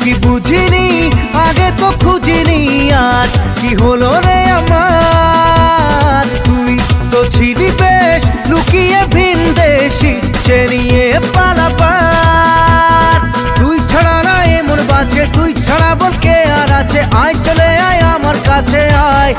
কি বুঝিনি আগে তো খুঁজিনি, আজ কি হলো রে আমার। তুই তো ছিলি বেশ লুকিয়ে ভিনদেশি, সে নিয়ে পালাবার। তুই ছাড়া না এমন বাজে, তুই ছাড়া বল কে আর আছে। আয় চলে আয় আমার কাছে আয়,